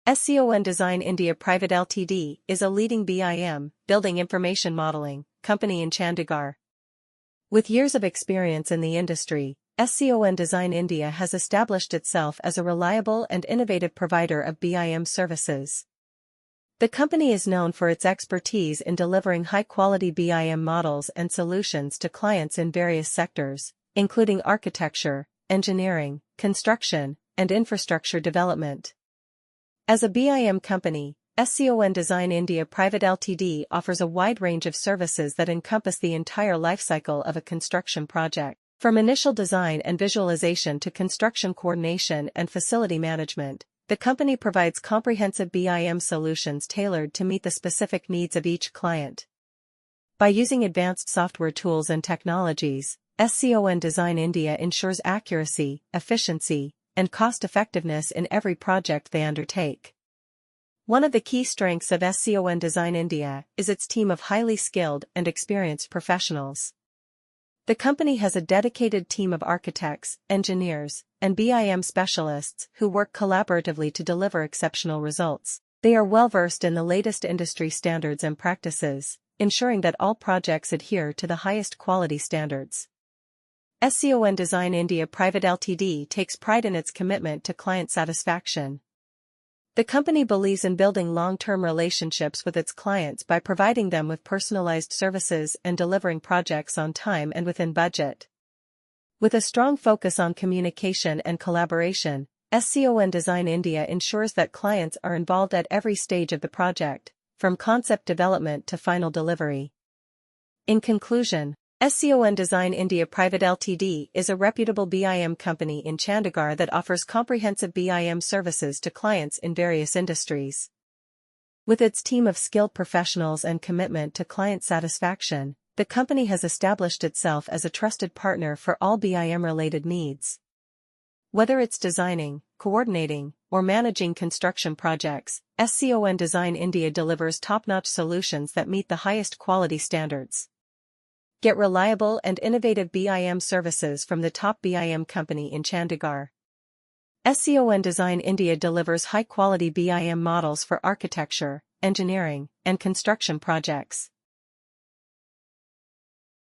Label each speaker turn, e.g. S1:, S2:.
S1: SCON Design India Pvt Ltd is a leading BIM, Building Information Modeling, company in Chandigarh. With years of experience in the industry, SCON Design India has established itself as a reliable and innovative provider of BIM services. The company is known for its expertise in delivering high-quality BIM models and solutions to clients in various sectors, including architecture, engineering, construction, and infrastructure development. As a BIM company, SCON Design India Pvt Ltd offers a wide range of services that encompass the entire lifecycle of a construction project, from initial design and visualization to construction coordination and facility management. The company provides comprehensive BIM solutions tailored to meet the specific needs of each client. By using advanced software tools and technologies, SCON Design India ensures accuracy, efficiency, and cost-effectiveness in every project they undertake. One of the key strengths of SCON Design India is its team of highly skilled and experienced professionals. The company has a dedicated team of architects, engineers, and BIM specialists who work collaboratively to deliver exceptional results. They are well-versed in the latest industry standards and practices, ensuring that all projects adhere to the highest quality standards. SCON Design India Pvt Ltd takes pride in its commitment to client satisfaction. The company believes in building long-term relationships with its clients by providing them with personalized services and delivering projects on time and within budget. With a strong focus on communication and collaboration, SCON Design India ensures that clients are involved at every stage of the project, from concept development to final delivery. In conclusion, SCON Design India Pvt Ltd is a reputable BIM company in Chandigarh that offers comprehensive BIM services to clients in various industries. With its team of skilled professionals and commitment to client satisfaction, the company has established itself as a trusted partner for all BIM-related needs. Whether it's designing, coordinating, or managing construction projects, SCON Design India delivers top-notch solutions that meet the highest quality standards. Get reliable and innovative BIM services from the top BIM company in Chandigarh. SCON Design India delivers high-quality BIM models for architecture, engineering, and construction projects.